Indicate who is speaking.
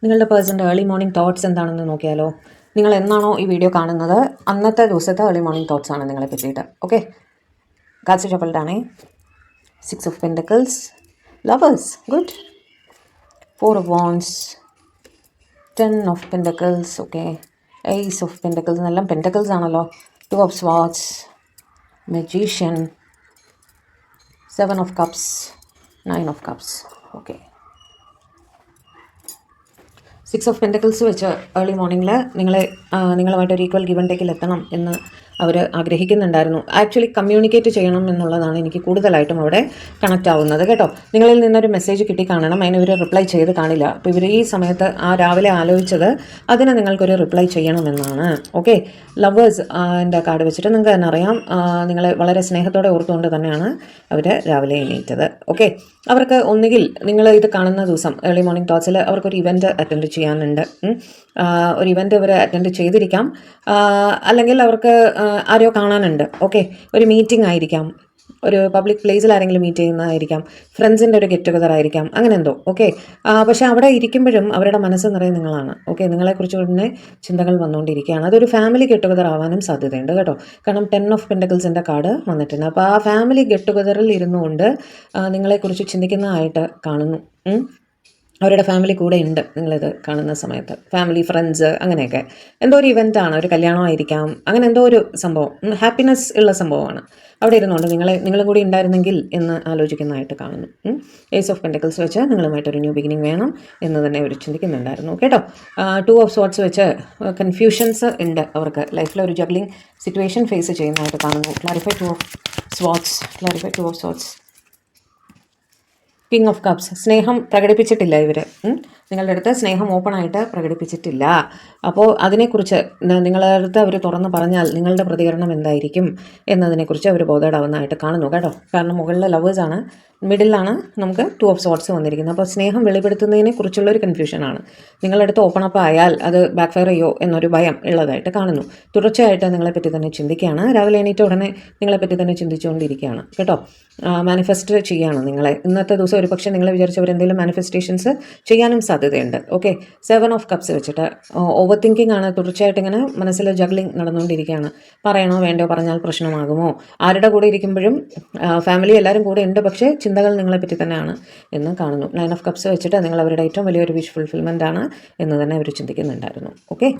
Speaker 1: നിങ്ങളുടെ പേഴ്സൻ്റെ early morning thoughts എന്താണെന്ന് നോക്കിയാലോ. നിങ്ങൾ എന്നാണോ ഈ വീഡിയോ കാണുന്നത് അന്നത്തെ ദിവസത്തെ ഏർലി മോർണിംഗ് തോട്ട്സ് ആണ് നിങ്ങളെ പറ്റിയിട്ട്. ഓക്കെ, കാർഡ്സ് ഷഫിൾഡ് ആണേ. 6 of pentacles, lovers, good. 4 of wands, 10 of pentacles, okay. Ace of pentacles, എല്ലാം പെൻറ്റക്കിൾസ് ആണല്ലോ. 2 of swords, magician, 7 of cups, 9 of cups, okay. 6 of pentacles വെച്ച് ഏർലി മോർണിംഗിൽ നിങ്ങളുമായിട്ടൊരു ഈക്വൽ ഗിവ് ആൻഡ് ടേക്കിൽ എത്തണം എന്ന് അവർ ആഗ്രഹിക്കുന്നുണ്ടായിരുന്നു. ആക്ച്വലി കമ്മ്യൂണിക്കേറ്റ് ചെയ്യണം എന്നുള്ളതാണ് എനിക്ക് കൂടുതലായിട്ടും അവിടെ കണക്റ്റ് ആവുന്നത് കേട്ടോ. നിങ്ങളിൽ നിന്നൊരു മെസ്സേജ് കിട്ടി കാണണം, അതിന് ഇവർ റിപ്ലൈ ചെയ്ത് കാണില്ല. അപ്പോൾ ഇവർ ഈ സമയത്ത് ആ രാവിലെ ആലോചിച്ചത് അതിന് നിങ്ങൾക്കൊരു റിപ്ലൈ ചെയ്യണമെന്നാണ്. ഓക്കെ, ലവേഴ്സ് എൻ്റെ കാർഡ് വെച്ചിട്ട് നിങ്ങൾക്ക് തന്നെ അറിയാം, നിങ്ങളെ വളരെ സ്നേഹത്തോടെ ഓർത്തുകൊണ്ട് തന്നെയാണ് അവർ രാവിലെ എണീറ്റത്. ഓക്കെ, അവർക്ക് ഒന്നുകിൽ നിങ്ങൾ ഇത് കാണുന്ന ദിവസം ഏർലി മോർണിംഗ് തോട്ട്സിൽ അവർക്കൊരു ഇവൻറ്റ് അറ്റൻഡ് ചെയ്യാനുണ്ട്. ഒരു ഇവൻറ്റ് അവർ അറ്റൻഡ് ചെയ്തിരിക്കാം, അല്ലെങ്കിൽ അവർക്ക് ആരെയോ കാണാനുണ്ട്. ഓക്കെ, ഒരു മീറ്റിംഗ് ആയിരിക്കാം, ഒരു പബ്ലിക് പ്ലേസിൽ ആരെങ്കിലും മീറ്റ് ചെയ്യുന്നതായിരിക്കാം, ഫ്രണ്ട്സിൻ്റെ ഒരു ഗെറ്റ് ടുഗദർ ആയിരിക്കാം, അങ്ങനെ എന്തോ. ഓക്കെ, പക്ഷേ അവിടെ ഇരിക്കുമ്പോഴും അവരുടെ മനസ്സ് നിറയെ നിങ്ങളാണ്. ഓക്കെ, നിങ്ങളെക്കുറിച്ച് തന്നെ ചിന്തകൾ വന്നുകൊണ്ടിരിക്കുകയാണ്. അതൊരു ഫാമിലി ഗെറ്റ് ടുഗദർ ആവാനും സാധ്യതയുണ്ട് കേട്ടോ. കാരണം 10 ഓഫ് പെൻറ്റക്കിൾസിൻ്റെ കാർഡ് വന്നിട്ടുണ്ട്. അപ്പോൾ ആ ഫാമിലി ഗെറ്റ് ടുഗദറിൽ ഇരുന്നുകൊണ്ട് നിങ്ങളെക്കുറിച്ച് ചിന്തിക്കുന്നതായിട്ട് കാണുന്നു. അവരുടെ ഫാമിലി കൂടെ ഉണ്ട് നിങ്ങളിത് കാണുന്ന സമയത്ത്. ഫാമിലി, ഫ്രണ്ട്സ്, അങ്ങനെയൊക്കെ എന്തോ ഒരു ഇവൻ്റാണ്, ഒരു കല്യാണമായിരിക്കാം, അങ്ങനെ എന്തോ ഒരു സംഭവം, ഹാപ്പിനെസ് ഉള്ള സംഭവമാണ്. അവിടെ ഇരുന്നുകൊണ്ട് നിങ്ങളും കൂടി ഉണ്ടായിരുന്നെങ്കിൽ എന്ന് ആലോചിക്കുന്നതായിട്ട് കാണുന്നു. ഏസ് ഓഫ് പെൻറ്റക്കിൾസ് വെച്ച് നിങ്ങളുമായിട്ടൊരു ന്യൂ ബിഗിനിങ് വേണം എന്ന് തന്നെ അവർ ചിന്തിക്കുന്നുണ്ടായിരുന്നു കേട്ടോ. 2 ഓഫ് സ്വാർഡ്സ് വെച്ച് കൺഫ്യൂഷൻസ് ഉണ്ട് അവർക്ക്. ലൈഫിൽ ഒരു ജഗ്ലിംഗ് സിറ്റുവേഷൻ ഫേസ് ചെയ്യുന്നതായിട്ട് കാണുന്നു. Clarify 2 of swords, clarify 2 of swords. King of cups, സ്നേഹം പ്രകടിപ്പിച്ചിട്ടില്ല ഇവർ. നിങ്ങളുടെ അടുത്ത് സ്നേഹം ഓപ്പണായിട്ട് പ്രകടിപ്പിച്ചിട്ടില്ല. അപ്പോൾ അതിനെക്കുറിച്ച് നിങ്ങളുടെ അടുത്ത് അവർ തുറന്ന് പറഞ്ഞാൽ നിങ്ങളുടെ പ്രതികരണം എന്തായിരിക്കും എന്നതിനെക്കുറിച്ച് അവർ ബോധേഡാവുന്നതായിട്ട് കാണുന്നു കേട്ടോ. കാരണം മുകളിലെ ലവേഴ്സാണ്, മിഡിലാണ് നമുക്ക് 2 ഓഫ് സ്വാർഡ്സ് വന്നിരിക്കുന്നത്. അപ്പോൾ സ്നേഹം വെളിപ്പെടുത്തുന്നതിനെ കുറിച്ചുള്ളൊരു കൺഫ്യൂഷനാണ്. നിങ്ങളുടെ അടുത്ത് ഓപ്പൺ അപ്പ് ആയാൽ അത് ബാക്ക് ഫയർ ചെയ്യോ എന്നൊരു ഭയം ഉള്ളതായിട്ട് കാണുന്നു. തുടർച്ചയായിട്ട് നിങ്ങളെപ്പറ്റി തന്നെ ചിന്തിക്കുകയാണ്. രാവിലെ എണീറ്റ ഉടനെ നിങ്ങളെപ്പറ്റി തന്നെ ചിന്തിച്ചുകൊണ്ടിരിക്കുകയാണ് കേട്ടോ. മാനിഫെസ്റ്റ് ചെയ്യുകയാണ് നിങ്ങളെ. ഇന്നത്തെ ദിവസം ഒരു പക്ഷേ നിങ്ങൾ വിചാരിച്ചവർ എന്തെങ്കിലും മാനിഫെസ്റ്റേഷൻസ് ചെയ്യാനും സാധ്യതയുണ്ട്. ഓക്കെ, 7 ഓഫ് കപ്സ് വെച്ചിട്ട് ഓവർ തിങ്കിങ് ആണ്. തുടർച്ചയായിട്ട് ഇങ്ങനെ മനസ്സിൽ ജഗ്ലിംഗ് നടന്നുകൊണ്ടിരിക്കുകയാണ്. പറയണോ വേണ്ടോ, പറഞ്ഞാൽ പ്രശ്നമാകുമോ, ആരുടെ കൂടെ ഇരിക്കുമ്പോഴും ഫാമിലി എല്ലാവരും കൂടെ ഉണ്ട്, പക്ഷേ ചിന്തകൾ നിങ്ങളെപ്പറ്റി തന്നെയാണ് എന്ന് കാണുന്നു. 9 ഓഫ് കപ്സ് വെച്ചിട്ട് നിങ്ങൾ അവരുടെ ഏറ്റവും വലിയൊരു വിഷ് ഫുൾഫിൽമെൻ്റ് ആണ് എന്ന് തന്നെ അവർ ചിന്തിക്കുന്നുണ്ടായിരുന്നു. ഓക്കെ.